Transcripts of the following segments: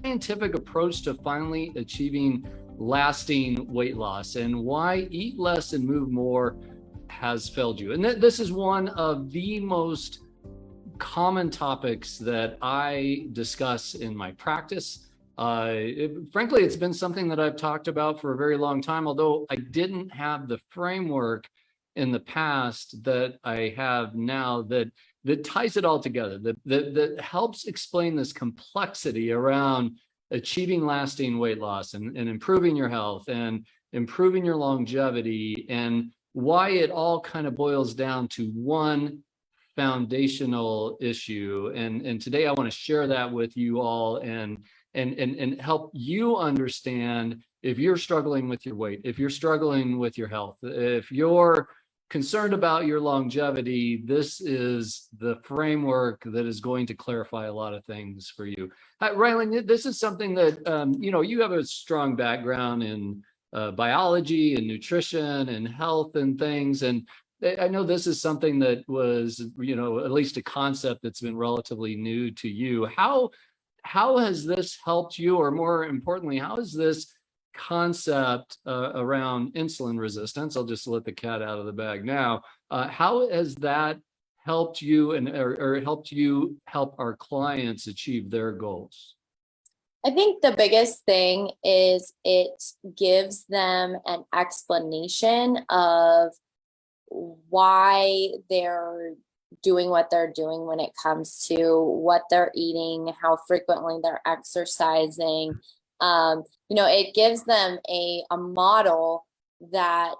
scientific approach to finally achieving lasting weight loss, and why eat less and move more has failed you. And this is one of the most common topics that I discuss in my practice. Frankly, it's been something that I've talked about for a very long time, although I didn't have the framework in the past that I have now that ties it all together, that helps explain this complexity around achieving lasting weight loss and improving your health and improving your longevity, and why it all kind of boils down to one foundational issue. And today I want to share that with you all and help you understand if you're struggling with your weight, if you're struggling with your health, if you're concerned about your longevity, this is the framework that is going to clarify a lot of things for you. Rylan, this is something that, you have a strong background in biology and nutrition and health and things. And I know this is something that was, at least a concept that's been relatively new to you. How has this helped you, or more importantly, how has this concept around insulin resistance, I'll just let the cat out of the bag now, how has that helped you or helped you help our clients achieve their goals? I think the biggest thing is it gives them an explanation of why they're doing what they're doing when it comes to what they're eating, how frequently they're exercising. It gives them a model that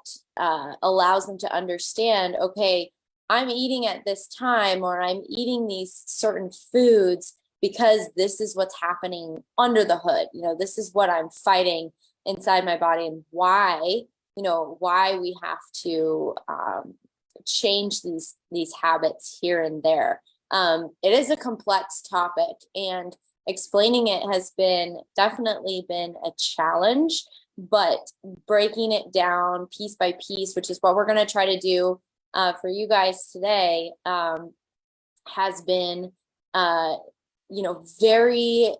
allows them to understand, okay, I'm eating at this time, or I'm eating these certain foods because this is what's happening under the hood. This is what I'm fighting inside my body, and why we have to change these habits here and there. It is a complex topic, and explaining it has definitely been a challenge, but breaking it down piece by piece, which is what we're going to try to do for you guys today, has been very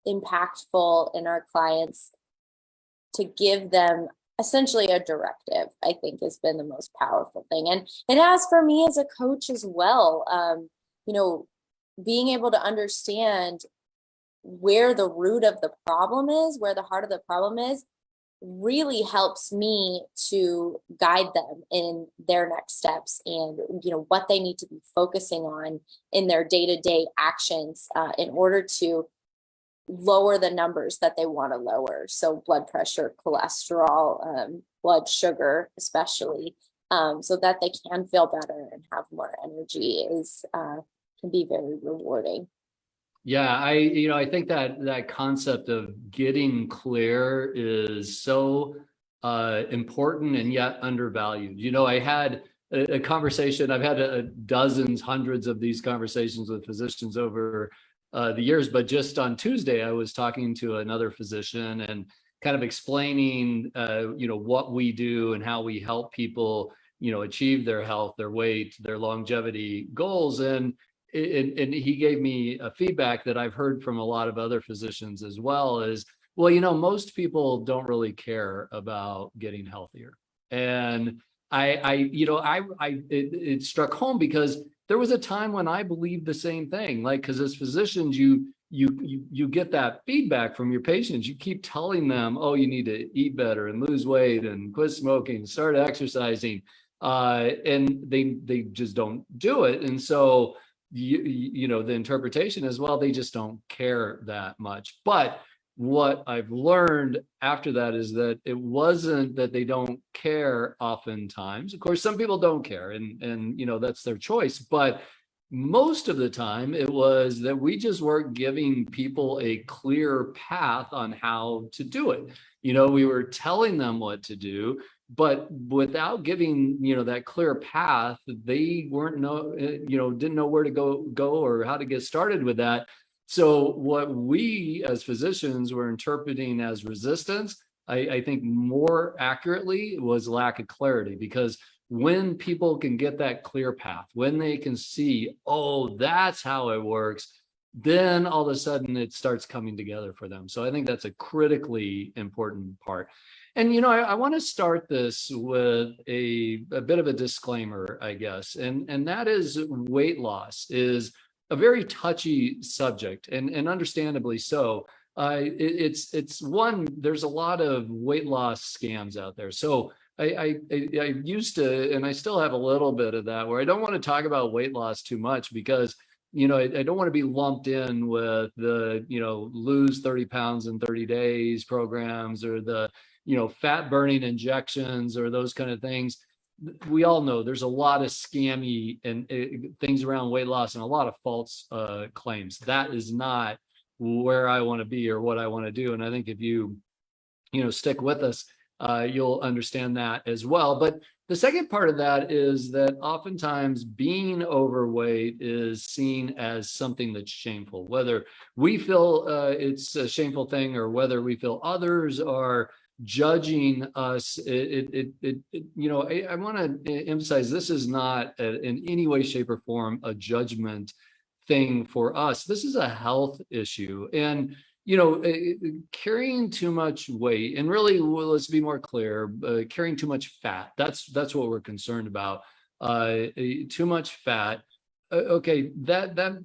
impactful in our clients to give them essentially a directive. I think has been the most powerful thing. And it has for me as a coach as well. Being able to understand where the root of the problem is, where the heart of the problem is, really helps me to guide them in their next steps and what they need to be focusing on in their day-to-day actions in order to lower the numbers that they want to lower. So blood pressure, cholesterol, blood sugar, especially, so that they can feel better and have more energy can be very rewarding. Yeah, I think that concept of getting clear is so important and yet undervalued. I had a conversation, I've had dozens, hundreds of these conversations with physicians over the years, but just on Tuesday, I was talking to another physician and kind of explaining, what we do and how we help people, achieve their health, their weight, their longevity goals. And he gave me a feedback that I've heard from a lot of other physicians as well is, well, most people don't really care about getting healthier. And it struck home because there was a time when I believed the same thing, because as physicians, you get that feedback from your patients. You keep telling them, oh, you need to eat better and lose weight and quit smoking, start exercising, and they just don't do it. And so the interpretation is, well, they just don't care that much. But what I've learned after that is that it wasn't that they don't care oftentimes. Of course, some people don't care, and that's their choice. But most of the time, it was that we just weren't giving people a clear path on how to do it. We were telling them what to do, but without giving that clear path, they didn't know where to go or how to get started with that. So what we as physicians were interpreting as resistance, I think more accurately was lack of clarity, because when people can get that clear path, when they can see, oh, that's how it works, then all of a sudden it starts coming together for them. So I think that's a critically important part. And, I want to start this with a bit of a disclaimer, I guess, and that is weight loss is a very touchy subject, and understandably so. It's one, there's a lot of weight loss scams out there. So I used to, and I still have a little bit of that, where I don't want to talk about weight loss too much because I don't want to be lumped in with the, lose 30 pounds in 30 days programs, or the, fat burning injections, or those kind of things. We all know there's a lot of scammy and things around weight loss, and a lot of false claims. That is not where I want to be or what I want to do. And I think if you stick with us, you'll understand that as well. But the second part of that is that oftentimes being overweight is seen as something that's shameful, whether we feel it's a shameful thing or whether we feel others are judging us. I want to emphasize, this is not in any way, shape, or form a judgment thing for us. This is a health issue. And carrying too much weight, and really, let's be more clear, carrying too much fat, that's what we're concerned about. Too much fat, okay, that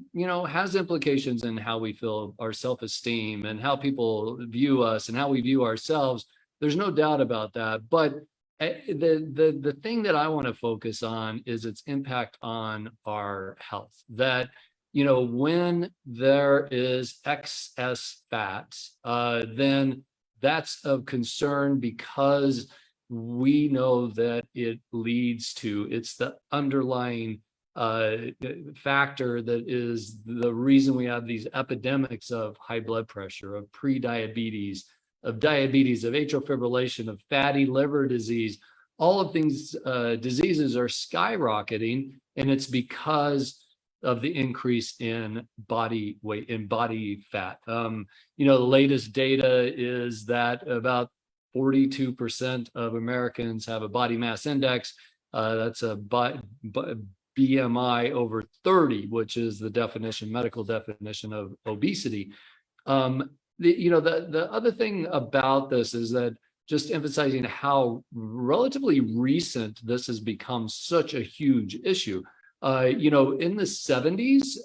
has implications in how we feel, our self-esteem, and how people view us and how we view ourselves. There's no doubt about that. But the thing that I want to focus on is its impact on our health. That when there is excess fat, then that's of concern, because we know that it's the underlying factor that is the reason we have these epidemics of high blood pressure, of pre-diabetes, of diabetes, of atrial fibrillation, of fatty liver disease. All of these diseases are skyrocketing, and it's because of the increase in body weight, in body fat. The latest data is that about 42% of Americans have a body mass index. That's a BMI over 30, which is the medical definition of obesity. The other thing about this is that, just emphasizing how relatively recent this has become such a huge issue. In the 70s,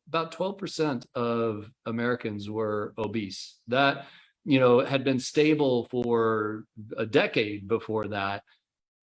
about 12% of Americans were obese. That, had been stable for a decade before that.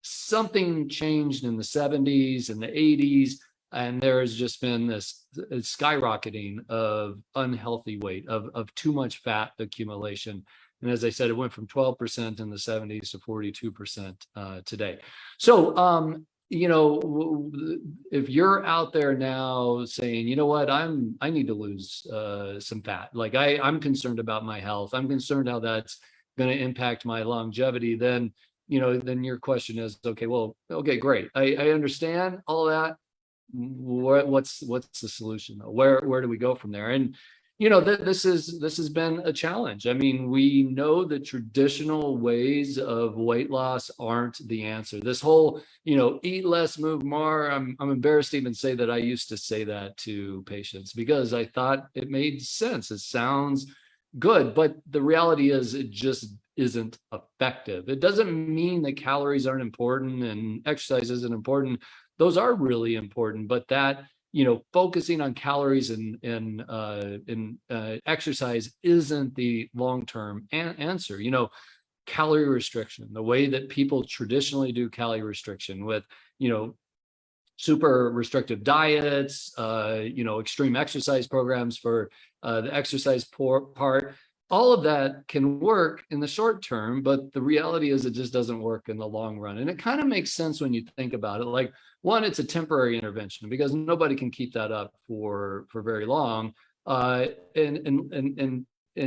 Something changed in the 70s and the 80s, and there has just been this skyrocketing of unhealthy weight, of too much fat accumulation. And as I said, it went from 12% in the 70s to 42% today. So, if you're out there now saying, you know what, I need to lose some fat, like I'm concerned about my health, I'm concerned how that's going to impact my longevity, then your question is, okay, great, I understand all that. What's the solution though? Where do we go from there? And this has been a challenge. I mean, we know that traditional ways of weight loss aren't the answer. This whole, eat less, move more. I'm embarrassed to even say that I used to say that to patients because I thought it made sense. It sounds good, but the reality is it just isn't effective. It doesn't mean that calories aren't important and exercise isn't important. Those are really important, but that focusing on calories and exercise isn't the long-term answer. Calorie restriction, the way that people traditionally do calorie restriction with, super restrictive diets, extreme exercise programs for the exercise part, all of that can work in the short term, but the reality is it just doesn't work in the long run. And it kind of makes sense when you think about it. Like, one, it's a temporary intervention because nobody can keep that up for very long. And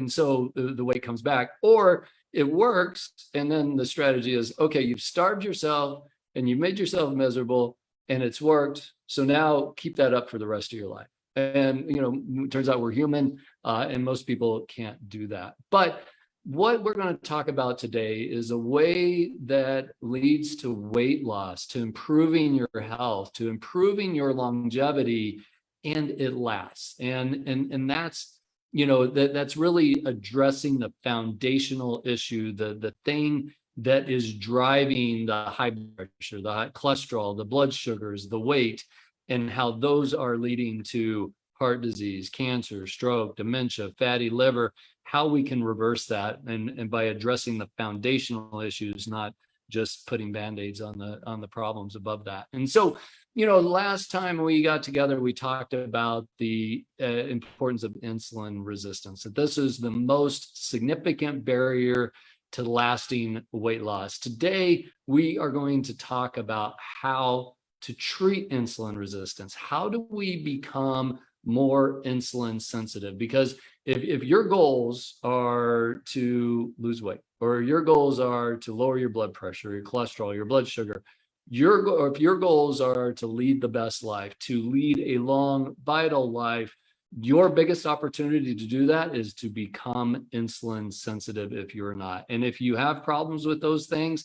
so the weight comes back, or it works. And then the strategy is, okay, you've starved yourself and you've made yourself miserable and it's worked. So now keep that up for the rest of your life. And, it turns out we're human and most people can't do that. But what we're going to talk about today is a way that leads to weight loss, to improving your health, to improving your longevity and it lasts. And that's, that's really addressing the foundational issue, the thing that is driving the high blood pressure, the high cholesterol, the blood sugars, the weight, and how those are leading to heart disease, cancer, stroke, dementia, fatty liver, how we can reverse that, and by addressing the foundational issues, not just putting band-aids on the problems above that. And so, last time we got together, we talked about the importance of insulin resistance. That this is the most significant barrier to lasting weight loss. Today, we are going to talk about how to treat insulin resistance. How do we become more insulin sensitive? Because if your goals are to lose weight, or your goals are to lower your blood pressure, your cholesterol, your blood sugar, if your goals are to lead the best life, to lead a long, vital life, your biggest opportunity to do that is to become insulin sensitive if you're not. And if you have problems with those things,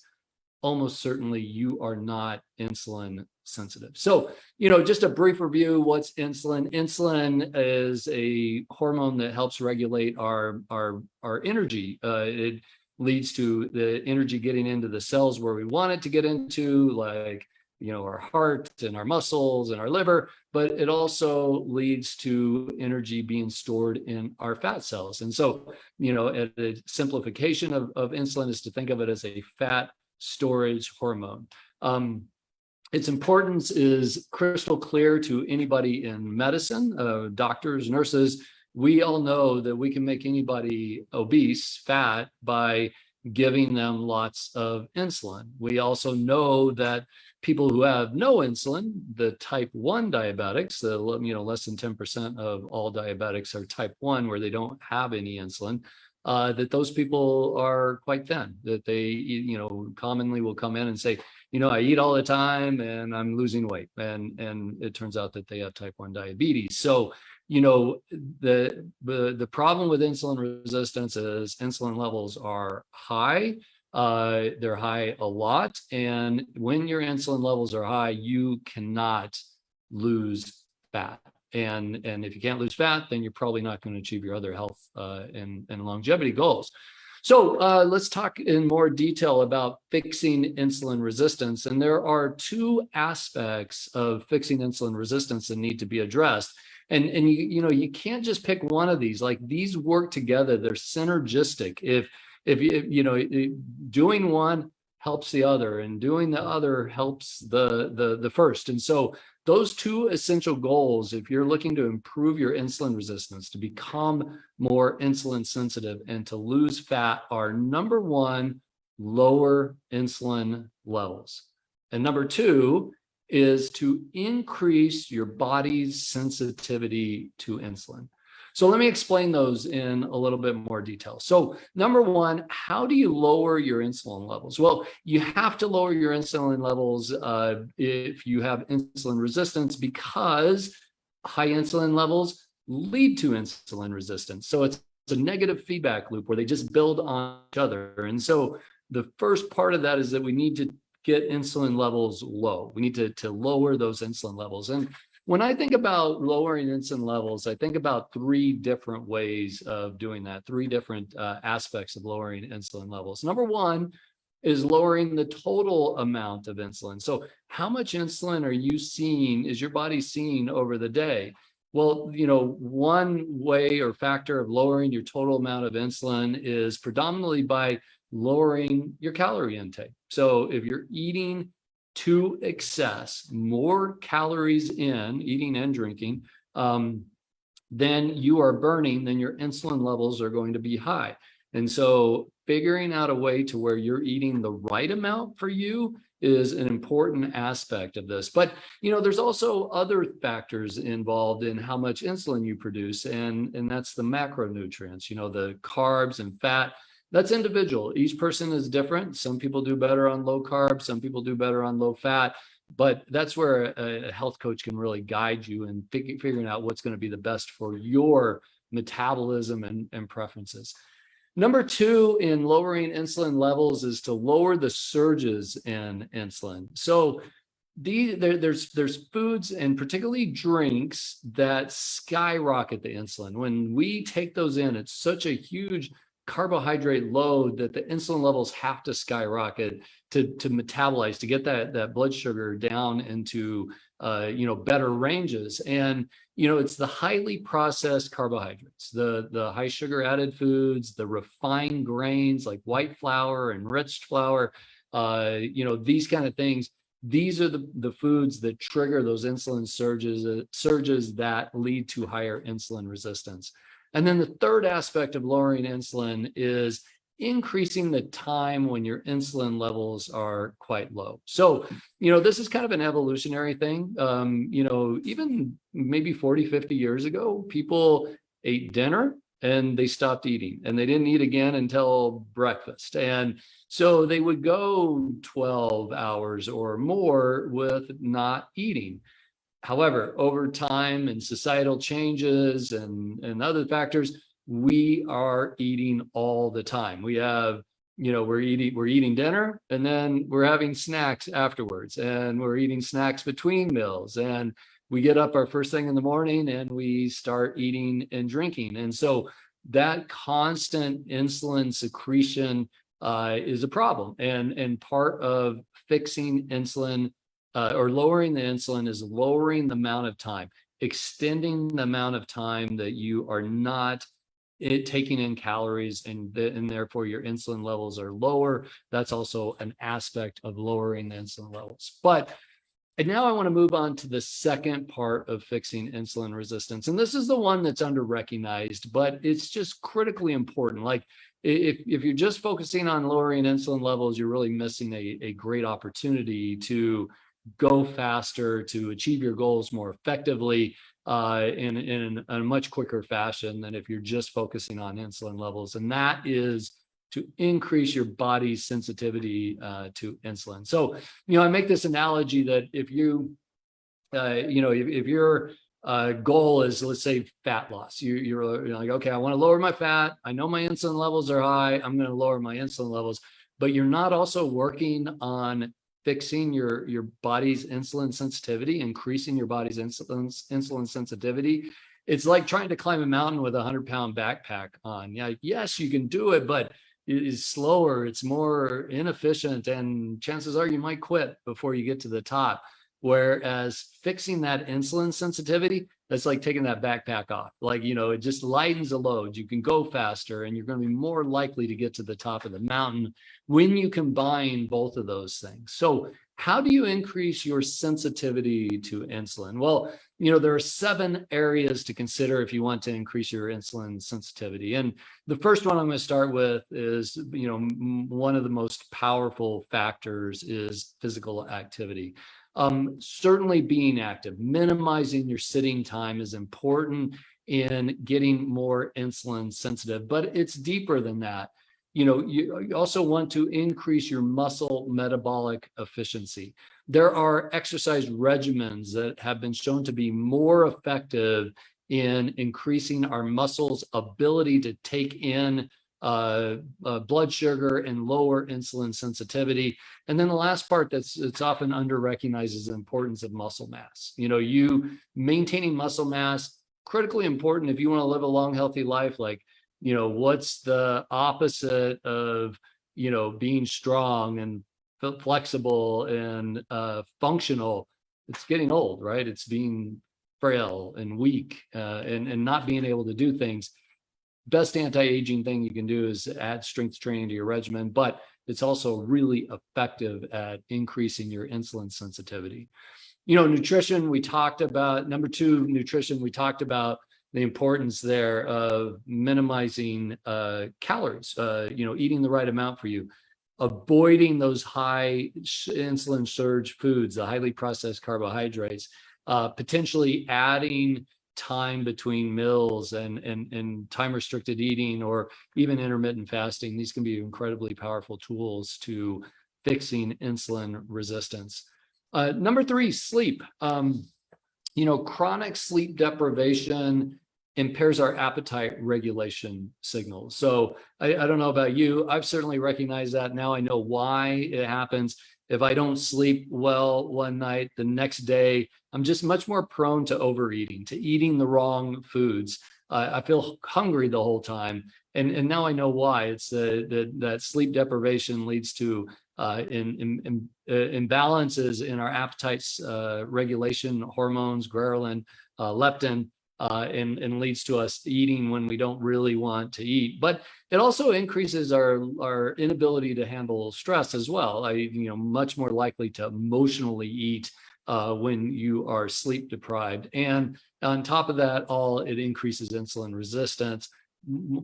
almost certainly you are not insulin sensitive. So, just a brief review. What's insulin? Insulin is a hormone that helps regulate our energy. It leads to the energy getting into the cells where we want it to get into, like, our heart and our muscles and our liver, but it also leads to energy being stored in our fat cells. And so, a simplification of insulin is to think of it as a fat storage hormone. Its importance is crystal clear to anybody in medicine, doctors, nurses. We all know that we can make anybody obese, fat, by giving them lots of insulin. We also know that people who have no insulin, the type 1 diabetics, less than 10% of all diabetics are type 1, where they don't have any insulin, that those people are quite thin, that they, commonly will come in and say, I eat all the time and I'm losing weight. And it turns out that they have type 1 diabetes. So, the problem with insulin resistance is insulin levels are high. They're high a lot. And when your insulin levels are high, you cannot lose fat. And if you can't lose fat, then you're probably not going to achieve your other health and longevity goals. So let's talk in more detail about fixing insulin resistance. And there are two aspects of fixing insulin resistance that need to be addressed. And you can't just pick one of these. Like, these work together. They're synergistic. If doing one helps the other, and doing the other helps the first. And so those two essential goals, if you're looking to improve your insulin resistance, to become more insulin sensitive, and to lose fat, are number one, lower insulin levels. And number two is to increase your body's sensitivity to insulin. So let me explain those in a little bit more detail. So number one, how do you lower your insulin levels? Well, you have to lower your insulin levels if you have insulin resistance, because high insulin levels lead to insulin resistance. So it's a negative feedback loop where they just build on each other. And so the first part of that is that we need to get insulin levels low. We need to lower those insulin levels. And when I think about lowering insulin levels, I think about three different ways of doing that, three different aspects of lowering insulin levels. Number one is lowering the total amount of insulin. So how much insulin are you seeing, is your body seeing over the day? Well, one way or factor of lowering your total amount of insulin is predominantly by lowering your calorie intake. So if you're eating to excess, more calories in eating and drinking, then you are burning, then your insulin levels are going to be high. And so figuring out a way to where you're eating the right amount for you is an important aspect of this. But, there's also other factors involved in how much insulin you produce, and that's the macronutrients, the carbs and fat. That's individual. Each person is different. Some people do better on low carb, some people do better on low fat, but that's where a health coach can really guide you in figuring out what's going to be the best for your metabolism and preferences. Number two in lowering insulin levels is to lower the surges in insulin. So there's foods and particularly drinks that skyrocket the insulin. When we take those in, it's such a huge carbohydrate load that the insulin levels have to skyrocket to metabolize, to get that blood sugar down into better ranges. And it's the highly processed carbohydrates, the high sugar added foods, the refined grains like white flour, enriched flour, these kind of things. These are the foods that trigger those insulin surges that lead to higher insulin resistance. And then the third aspect of lowering insulin is increasing the time when your insulin levels are quite low. So, this is kind of an evolutionary thing. Even maybe 40, 50 years ago, people ate dinner and they stopped eating, and they didn't eat again until breakfast. And so they would go 12 hours or more with not eating. However, over time and societal changes and other factors, we are eating all the time. We have, we're eating dinner, and then we're having snacks afterwards, and we're eating snacks between meals, and we get up our first thing in the morning and we start eating and drinking. And so that constant insulin secretion is a problem. And part of fixing insulin or lowering the insulin is lowering the amount of time, extending the amount of time that you are not taking in calories, and therefore your insulin levels are lower. That's also an aspect of lowering the insulin levels. And now I want to move on to the second part of fixing insulin resistance. And this is the one that's under-recognized, but it's just critically important. Like if you're just focusing on lowering insulin levels, you're really missing a great opportunity to go faster, to achieve your goals more effectively in a much quicker fashion than if you're just focusing on insulin levels. And that is to increase your body's sensitivity to insulin. So, I make this analogy that if if your goal is, let's say, fat loss, you're like, okay, I want to lower my fat. I know my insulin levels are high. I'm going to lower my insulin levels, but you're not also working on fixing your body's insulin sensitivity, increasing your body's insulin sensitivity. It's like trying to climb a mountain with a 100-pound backpack on. Yeah, yes, you can do it, but it is slower, it's more inefficient, and chances are you might quit before you get to the top. Whereas fixing that insulin sensitivity, that's like taking that backpack off. Like, it just lightens the load. You can go faster, and you're going to be more likely to get to the top of the mountain when you combine both of those things. So how do you increase your sensitivity to insulin? Well, there are 7 areas to consider if you want to increase your insulin sensitivity. And the first one I'm going to start with is, one of the most powerful factors is physical activity. Certainly being active, minimizing your sitting time is important in getting more insulin sensitive, but it's deeper than that. You also want to increase your muscle metabolic efficiency. There are exercise regimens that have been shown to be more effective in increasing our muscles' ability to take in blood sugar and lower insulin sensitivity. And then the last part that's often under-recognized is the importance of muscle mass. You maintaining muscle mass, critically important if you want to live a long, healthy life. Like, what's the opposite of, being strong and flexible and functional? It's getting old, right? It's being frail and weak and not being able to do things. Best anti-aging thing you can do is add strength training to your regimen, but it's also really effective at increasing your insulin sensitivity. Nutrition, we talked about. Number 2, nutrition, we talked about the importance there of minimizing calories, eating the right amount for you, avoiding those high insulin surge foods, the highly processed carbohydrates, potentially adding time between meals and time restricted eating, or even intermittent fasting. These can be incredibly powerful tools to fixing insulin resistance. Number 3, sleep. Chronic sleep deprivation impairs our appetite regulation signals. So I don't know about you, I've certainly recognized that. Now I know why it happens. If I don't sleep well one night, the next day, I'm just much more prone to overeating, to eating the wrong foods. I feel hungry the whole time. And now I know why. It's that sleep deprivation leads to imbalances in our appetites, regulation, hormones, ghrelin, leptin, and leads to us eating when we don't really want to eat. But it also increases our inability to handle stress as well. Much more likely to emotionally eat when you are sleep deprived. And on top of that, it increases insulin resistance.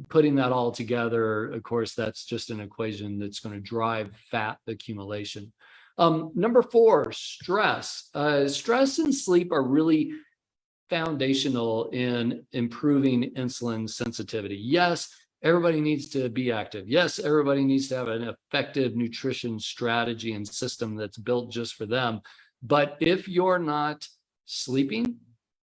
Putting that all together, of course, that's just an equation that's going to drive fat accumulation. Number 4, stress. Stress and sleep are really foundational in improving insulin sensitivity. Yes, everybody needs to be active. Yes, everybody needs to have an effective nutrition strategy and system that's built just for them. But if you're not sleeping,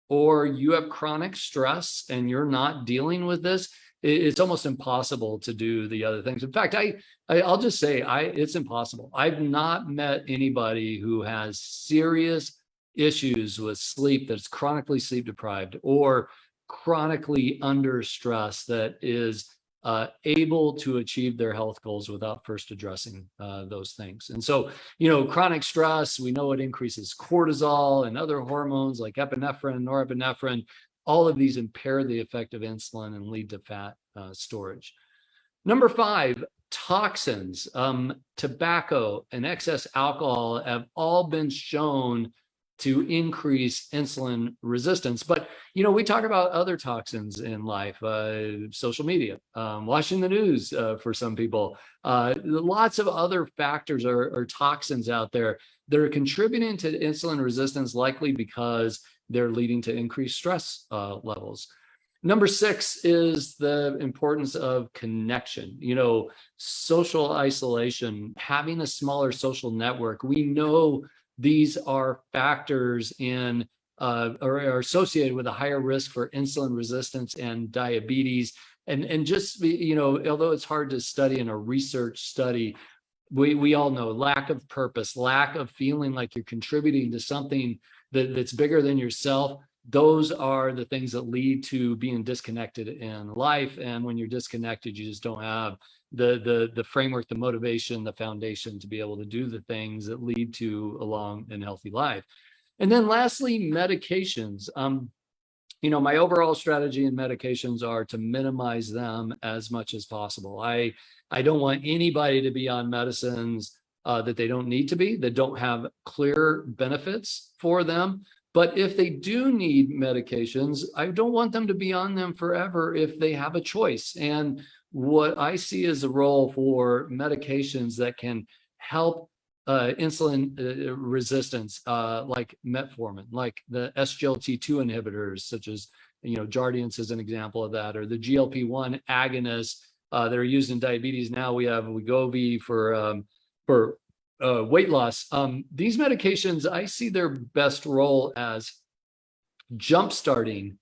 or you have chronic stress and you're not dealing with this, it's almost impossible to do the other things. In fact, I'll just say it's impossible. I've not met anybody who has serious issues with sleep that's chronically sleep deprived or chronically under stress that is able to achieve their health goals without first addressing those things. And so, chronic stress, we know it increases cortisol and other hormones like epinephrine, norepinephrine. All of these impair the effect of insulin and lead to fat storage. Number 5, toxins. Tobacco and excess alcohol have all been shown to increase insulin resistance. But, we talk about other toxins in life, social media, watching the news for some people. Lots of other factors are toxins out there that are contributing to insulin resistance, likely because they're leading to increased stress levels. Number 6 is the importance of connection. Social isolation, having a smaller social network. We know these are factors in or are associated with a higher risk for insulin resistance and diabetes. And just, although it's hard to study in a research study, we all know lack of purpose, lack of feeling like you're contributing to something that's bigger than yourself. Those are the things that lead to being disconnected in life. And when you're disconnected, you just don't have the framework, the motivation, the foundation to be able to do the things that lead to a long and healthy life. And then lastly, medications. My overall strategy in medications are to minimize them as much as possible. I don't want anybody to be on medicines that they don't need to be, that don't have clear benefits for them. But if they do need medications, I don't want them to be on them forever if they have a choice. And what I see as a role for medications that can help insulin resistance, like metformin, like the SGLT2 inhibitors, such as Jardiance is an example of that, or the GLP-1 agonists that are used in diabetes. Now we have Wegovy for weight loss. These medications, I see their best role as jumpstarting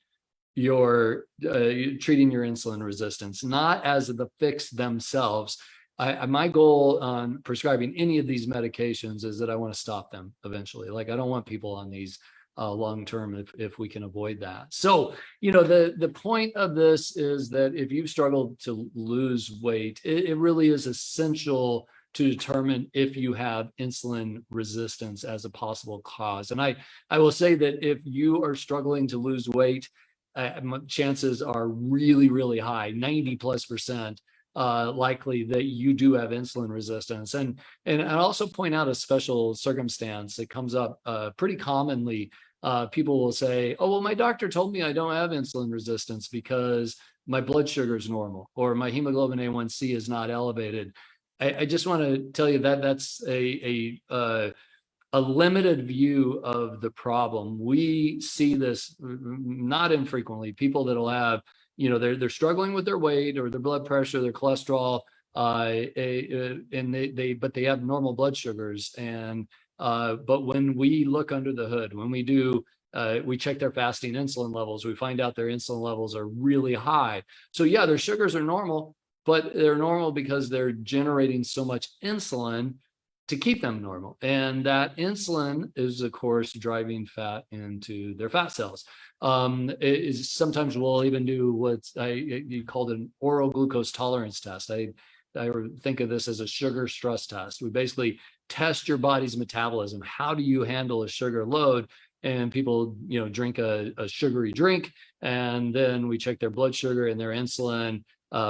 your treating your insulin resistance, not as the fix themselves. My goal on prescribing any of these medications is that I want to stop them eventually. Like, I don't want people on these long term if we can avoid that. So, the point of this is that if you've struggled to lose weight, it really is essential to determine if you have insulin resistance as a possible cause. And I will say that if you are struggling to lose weight, chances are really, really high, 90+% likely that you do have insulin resistance. And I also point out a special circumstance that comes up pretty commonly. People will say, oh, well, my doctor told me I don't have insulin resistance because my blood sugar is normal or my hemoglobin A1C is not elevated. I just want to tell you that that's a limited view of the problem. We see this not infrequently. People that'll have, they're struggling with their weight or their blood pressure, their cholesterol, but they have normal blood sugars. And but when we look under the hood, when we do, we check their fasting insulin levels, we find out their insulin levels are really high. So yeah, their sugars are normal, but they're normal because they're generating so much insulin to keep them normal. And that insulin is, of course, driving fat into their fat cells. Sometimes we'll even do what you called an oral glucose tolerance test. I think of this as a sugar stress test. We basically test your body's metabolism. How do you handle a sugar load? And people, drink a sugary drink, and then we check their blood sugar and their insulin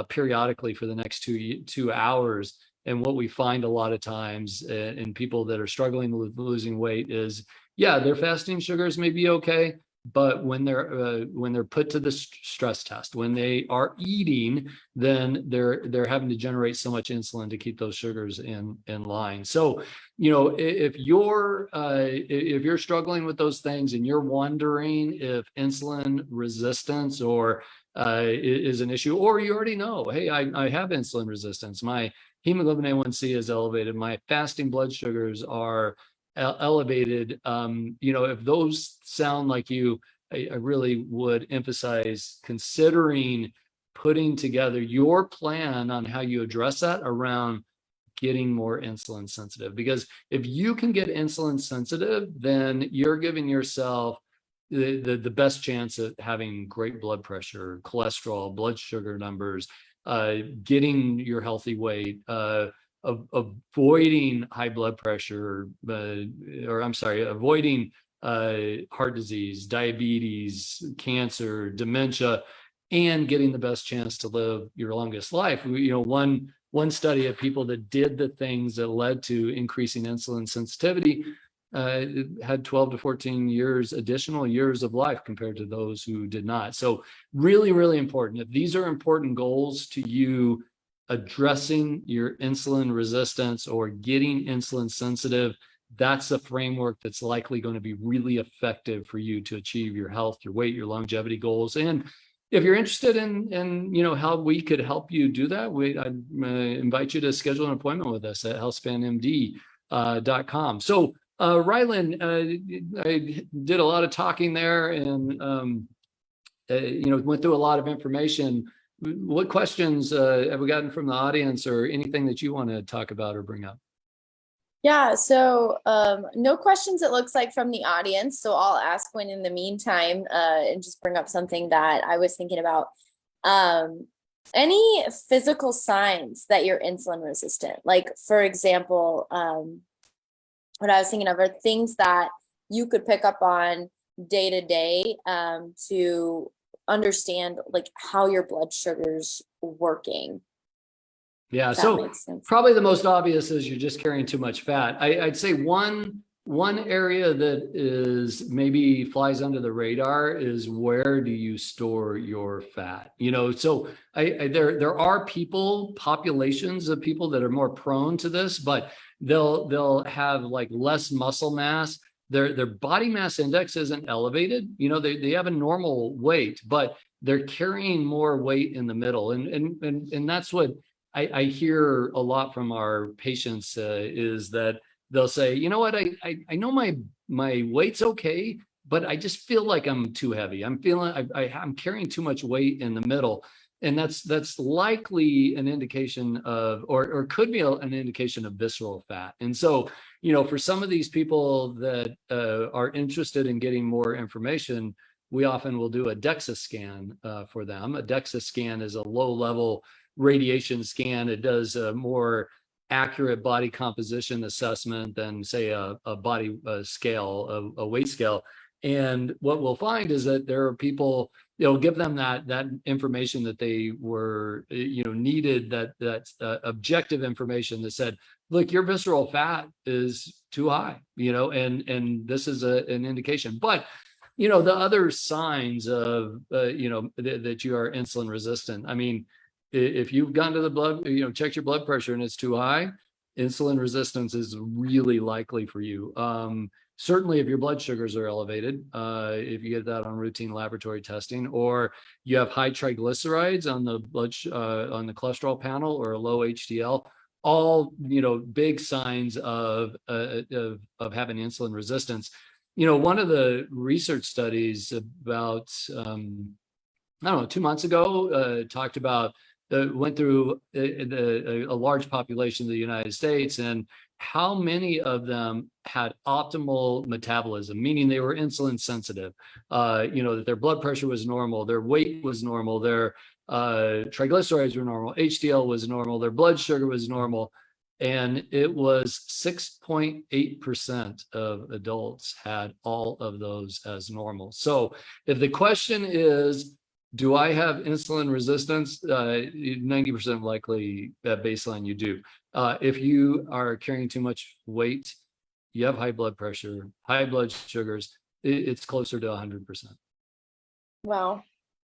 periodically for the next 2 hours. And what we find a lot of times in people that are struggling with losing weight is, yeah, their fasting sugars may be okay, but when they're put to the stress test, when they are eating, then they're having to generate so much insulin to keep those sugars in line. So, if you're struggling with those things and you're wondering if insulin resistance or is an issue, or you already know, hey, I have insulin resistance, my hemoglobin A1C is elevated, my fasting blood sugars are elevated. If those sound like you, I really would emphasize considering putting together your plan on how you address that around getting more insulin sensitive. Because if you can get insulin sensitive, then you're giving yourself the best chance of having great blood pressure, cholesterol, blood sugar numbers, getting your healthy weight, avoiding high blood pressure, avoiding heart disease, diabetes, cancer, dementia, and getting the best chance to live your longest life. One study of people that did the things that led to increasing insulin sensitivity had 12 to 14 additional years of life compared to those who did not. So really, really important. If these are important goals to you, addressing your insulin resistance or getting insulin sensitive, that's a framework that's likely going to be really effective for you to achieve your health, your weight, your longevity goals. And if you're interested in how we could help you do that, I'd invite you to schedule an appointment with us at HealthspanMD.com. So Rylan, I did a lot of talking there and went through a lot of information. What questions have we gotten from the audience, or anything that you want to talk about or bring up? Yeah, so no questions, it looks like, from the audience. So I'll ask one in the meantime and just bring up something that I was thinking about. Any physical signs that you're insulin resistant? Like, for example, what I was thinking of are things that you could pick up on day to day to understand like how your blood sugar's working. Yeah, so probably the most obvious is you're just carrying too much fat. I'd say one area that is maybe flies under the radar is, where do you store your fat? So there are populations of people that are more prone to this, but they'll have like less muscle mass. Their body mass index isn't elevated. They have a normal weight, but they're carrying more weight in the middle, and that's what I hear a lot from our patients is that they'll say, you know what, I know my weight's okay, but I just feel like I'm too heavy. I'm feeling I'm carrying too much weight in the middle. And that's likely an indication of, or could be an indication of visceral fat. And so, for some of these people that are interested in getting more information, we often will do a DEXA scan for them. A DEXA scan is a low-level radiation scan. It does a more accurate body composition assessment than, say, a body scale, a weight scale. And what we'll find is that there are people, give them that information that they were, needed, that objective information that said, look, your visceral fat is too high, and this is an indication. But the other signs of that you are insulin resistant. I mean, if you've gone to the blood, checked your blood pressure and it's too high, insulin resistance is really likely for you. Certainly if your blood sugars are elevated, if you get that on routine laboratory testing, or you have high triglycerides on the on the cholesterol panel, or a low HDL, all big signs of having insulin resistance. One of the research studies about 2 months ago talked about went through a large population of the United States, and how many of them had optimal metabolism, meaning they were insulin sensitive, that their blood pressure was normal, their weight was normal, their triglycerides were normal, HDL was normal, their blood sugar was normal. And it was 6.8% of adults had all of those as normal. So if the question is, do I have insulin resistance? 90% likely at baseline you do. If you are carrying too much weight, you have high blood pressure, high blood sugars, it's closer to 100%. Wow.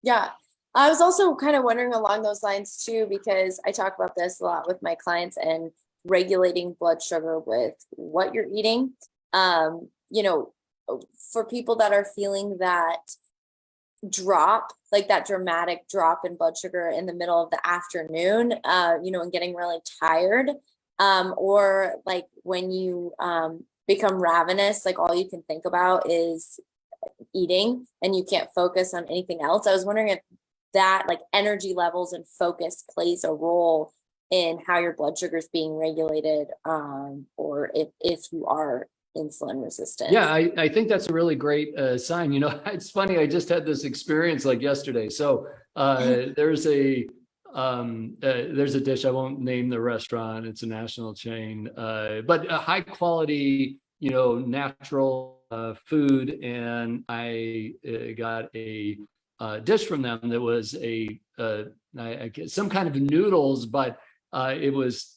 Yeah. I was also kind of wondering along those lines too, because I talk about this a lot with my clients and regulating blood sugar with what you're eating. For people that are feeling that drop, like that dramatic drop in blood sugar in the middle of the afternoon, and getting really tired, or like when you become ravenous, like all you can think about is eating and you can't focus on anything else. I was wondering if that, like, energy levels and focus plays a role in how your blood sugar is being regulated, or if you are insulin resistant. Yeah, I think that's a really great sign. It's funny, I just had this experience like yesterday. So there's a dish, I won't name the restaurant, it's a national chain, but a high quality, natural food. And I got a dish from them that was some kind of noodles, but it was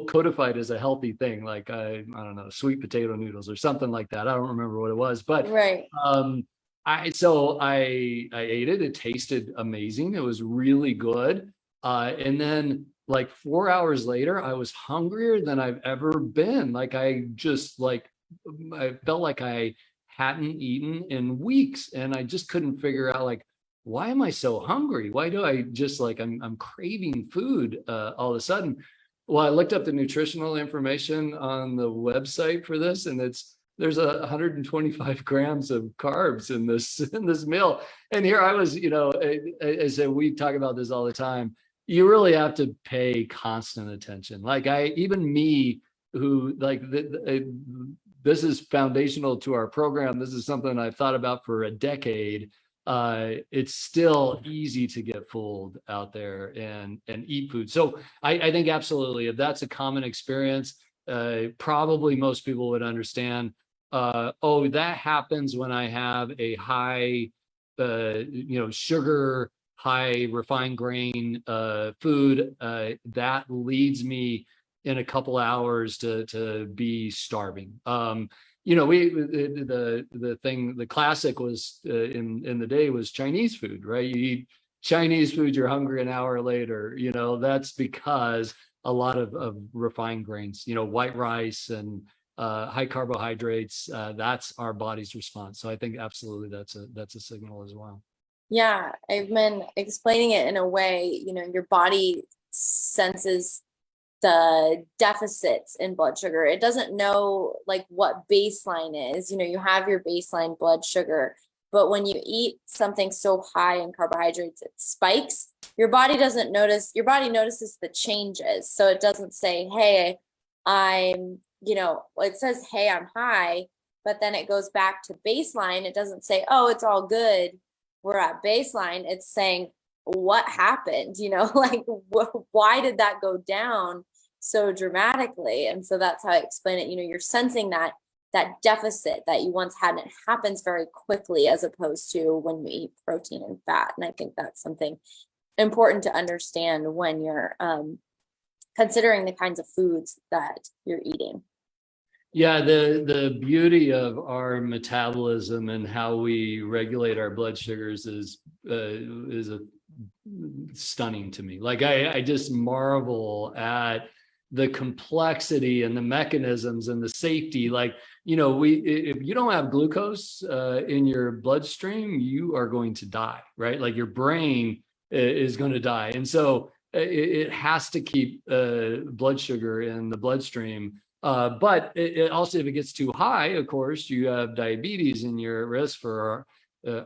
codified as a healthy thing, like I don't know, sweet potato noodles or something like that. I don't remember what it was, but right. I ate it. It tasted amazing. It was really good. And then like 4 hours later, I was hungrier than I've ever been. Like I felt like I hadn't eaten in weeks, and I just couldn't figure out, like, why am I so hungry? Why do I just I'm craving food all of a sudden? Well, I looked up the nutritional information on the website for this, and there's 125 grams of carbs in this meal. And here I was, as we talk about this all the time, you really have to pay constant attention. Like even me, who this is foundational to our program. This is something I've thought about for a decade. It's still easy to get fooled out there and eat food. So I think absolutely, if that's a common experience, probably most people would understand, that happens when I have a high, sugar, high refined grain food, that leads me in a couple hours to be starving. The classic was in the day was Chinese food, right? You eat Chinese food, you're hungry an hour later. That's because a lot of refined grains, white rice and high carbohydrates, that's our body's response. So I think absolutely that's a signal as well. Yeah, I've been explaining it in a way, your body senses the deficits in blood sugar. It doesn't know like what baseline is. You have your baseline blood sugar, but when you eat something so high in carbohydrates, it spikes. Your body doesn't notice, your body notices the changes. So it doesn't say, hey, it says, hey, I'm high, but then it goes back to baseline. It doesn't say, oh, it's all good, we're at baseline. It's saying, what happened? Why did that go down so dramatically? And so that's how I explain it. You're sensing that deficit that you once had, and it happens very quickly as opposed to when you eat protein and fat. And I think that's something important to understand when you're considering the kinds of foods that you're eating. Yeah, the beauty of our metabolism and how we regulate our blood sugars is stunning to me. Like I just marvel at the complexity and the mechanisms and the safety. Like, if you don't have glucose in your bloodstream, you are going to die, right? Like your brain is going to die. And so it has to keep blood sugar in the bloodstream. But it also, if it gets too high, of course, you have diabetes and you're at risk for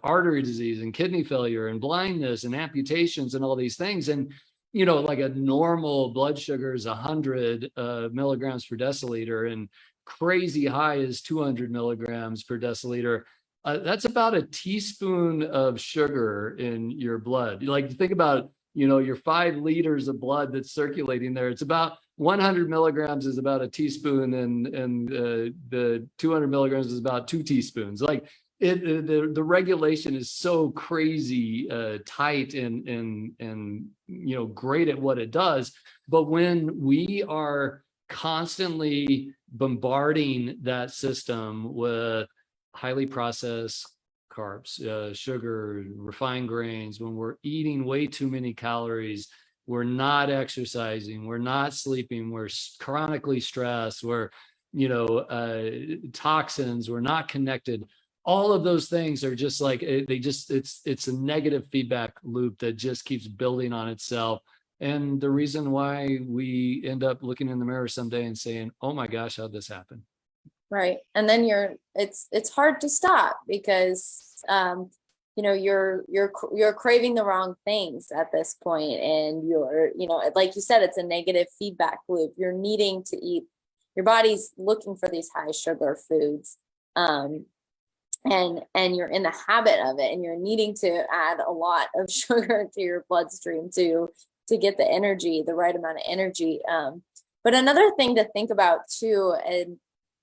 artery disease and kidney failure and blindness and amputations and all these things. And like a normal blood sugar is 100 milligrams per deciliter, and crazy high is 200 milligrams per deciliter. That's about a teaspoon of sugar in your blood. Like, think about, your 5 liters of blood that's circulating there. It's about 100 milligrams is about a teaspoon, and the 200 milligrams is about 2 teaspoons. Like, the regulation is so crazy tight and great at what it does. But when we are constantly bombarding that system with highly processed carbs, sugar, refined grains, when we're eating way too many calories, we're not exercising, we're not sleeping, we're chronically stressed, we're toxins, we're not connected. All of those things are just like, it's a negative feedback loop that just keeps building on itself. And the reason why we end up looking in the mirror someday and saying, oh my gosh, how'd this happen? Right. And then it's hard to stop because, you're craving the wrong things at this point. And you're, like you said, it's a negative feedback loop. You're needing to eat, your body's looking for these high sugar foods. And you're in the habit of it, and you're needing to add a lot of sugar to your bloodstream to get the energy, the right amount of energy. But another thing to think about too, and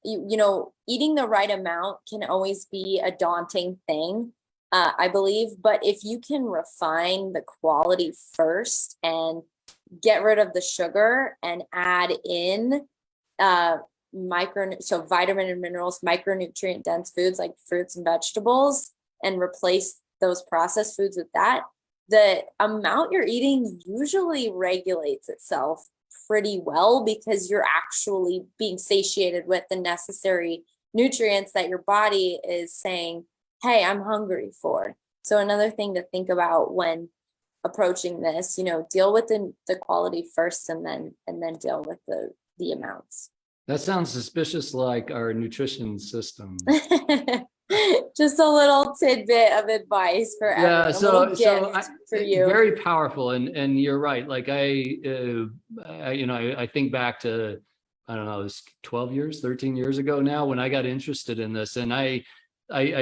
eating the right amount can always be a daunting thing, I believe. But if you can refine the quality first and get rid of the sugar and add in so vitamin and minerals, micronutrient dense foods like fruits and vegetables, and replace those processed foods with that, the amount you're eating usually regulates itself pretty well, because you're actually being satiated with the necessary nutrients that your body is saying, hey, I'm hungry for. So another thing to think about when approaching this, deal with the quality first, and then deal with the amounts. That sounds suspicious like our nutrition system. Just a little tidbit of advice for everyone. For you. Very powerful, and you're right. Like I think back to, I don't know, it was 13 years ago now when I got interested in this, and I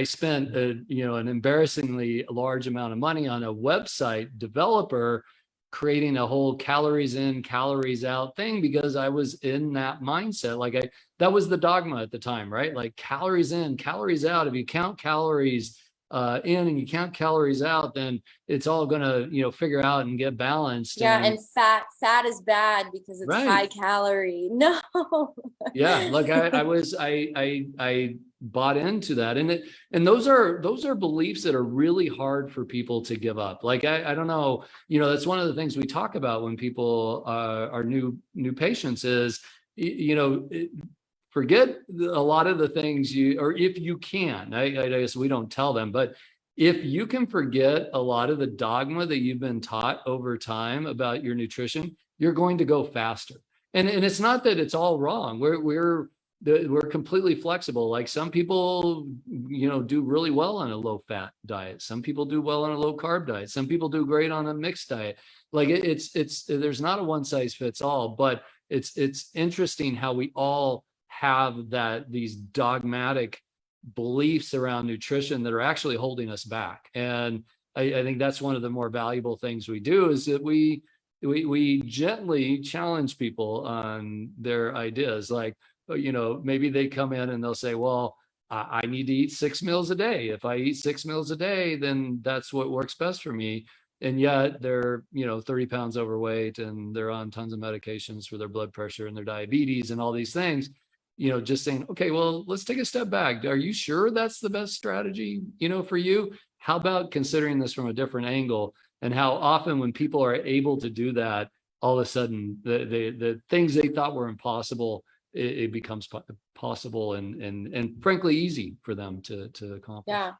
spent an embarrassingly large amount of money on a website developer creating a whole calories in, calories out thing, because I was in that mindset. Like that was the dogma at the time, right? Like calories in, calories out. If you count calories in and you count calories out, then it's all gonna, figure out and get balanced. Yeah, and fat is bad because it's right. High calorie. No. Yeah, like I bought into that, and those are beliefs that are really hard for people to give up. Like I don't know, that's one of the things we talk about when people are new patients is, forget a lot of the things or if you can, I guess we don't tell them, but if you can forget a lot of the dogma that you've been taught over time about your nutrition, you're going to go faster. And it's not that it's all wrong. We're completely flexible. Like some people, do really well on a low fat diet. Some people do well on a low carb diet. Some people do great on a mixed diet. Like there's not a one size fits all, but it's interesting how we all have these dogmatic beliefs around nutrition that are actually holding us back. And I think that's one of the more valuable things we do, is that we gently challenge people on their ideas. Like, maybe they come in and they'll say, well, I need to eat 6 meals a day. If I eat 6 meals a day, then that's what works best for me. And yet they're, 30 pounds overweight, and they're on tons of medications for their blood pressure and their diabetes and all these things. Just saying, okay, well, let's take a step back. Are you sure that's the best strategy, for you? How about considering this from a different angle? And how often when people are able to do that, all of a sudden the things they thought were impossible, it becomes possible and frankly easy for them to accomplish. Yeah,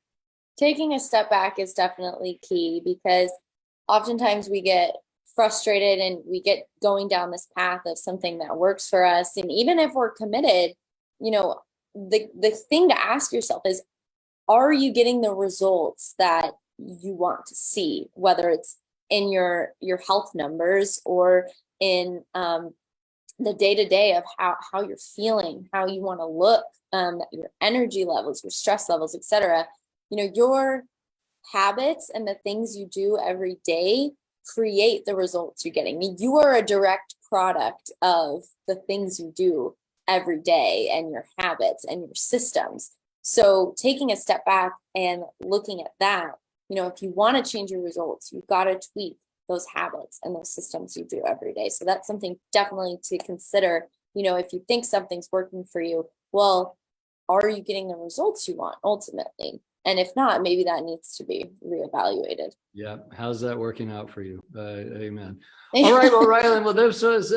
taking a step back is definitely key, because oftentimes we get frustrated and we get going down this path of something that works for us. And even if we're committed, the thing to ask yourself is, are you getting the results that you want to see, whether it's in your health numbers or in the day-to-day of how you're feeling, how you want to look, your energy levels, your stress levels, etc. Your habits and the things you do every day create the results you're getting. I mean, you are a direct product of the things you do every day and your habits and your systems. So taking a step back and looking at that, if you want to change your results, you've got to tweak those habits and those systems you do every day. So that's something definitely to consider. If you think something's working for you, well, are you getting the results you want ultimately? And if not, maybe that needs to be reevaluated. Yeah. How's that working out for you? Amen. All right. Well, Rylan, well, this was,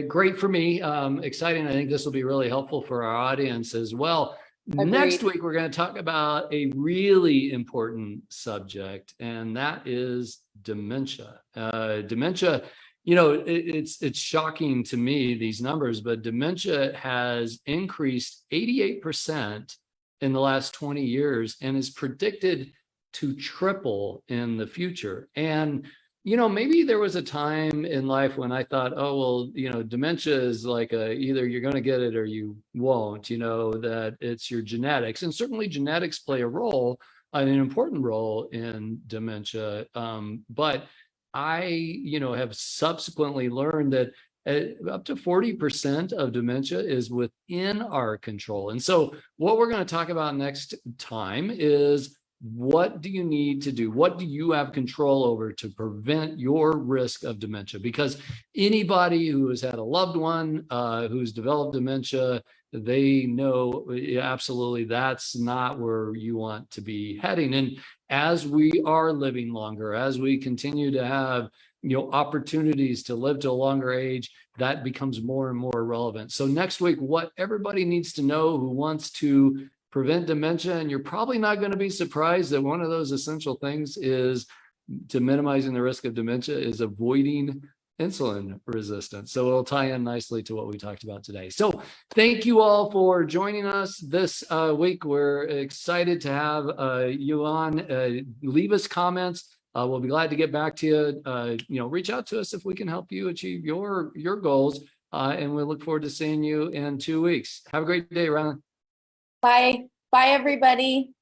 great for me. Exciting. I think this will be really helpful for our audience as well. Agreed. Next week, we're going to talk about a really important subject, and that is dementia. Dementia, it's shocking to me, these numbers, but dementia has increased 88% in the last 20 years and is predicted to triple in the future. And maybe there was a time in life when I thought, oh, well, dementia is like either you're going to get it or you won't, that it's your genetics. And certainly genetics play a role, an important role in dementia. But I, have subsequently learned that up to 40% of dementia is within our control. And so what we're going to talk about next time is, what do you need to do? What do you have control over to prevent your risk of dementia? Because anybody who has had a loved one who's developed dementia, they know absolutely that's not where you want to be heading. And as we are living longer, as we continue to have opportunities to live to a longer age, that becomes more and more relevant. So next week, what everybody needs to know who wants to prevent dementia, and you're probably not going to be surprised that one of those essential things is to minimizing the risk of dementia is avoiding insulin resistance. So it'll tie in nicely to what we talked about today. So thank you all for joining us this week. We're excited to have you on. Leave us comments. We'll be glad to get back to you. Reach out to us if we can help you achieve your goals. And we look forward to seeing you in 2 weeks. Have a great day, Rylan. Bye. Bye, everybody.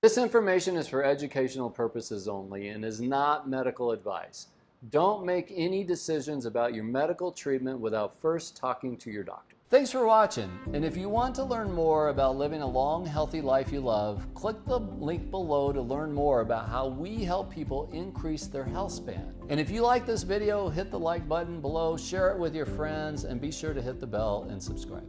This information is for educational purposes only and is not medical advice. Don't make any decisions about your medical treatment without first talking to your doctor. Thanks for watching. And if you want to learn more about living a long, healthy life you love, click the link below to learn more about how we help people increase their health span. And if you like this video, hit the like button below, share it with your friends, and be sure to hit the bell and subscribe.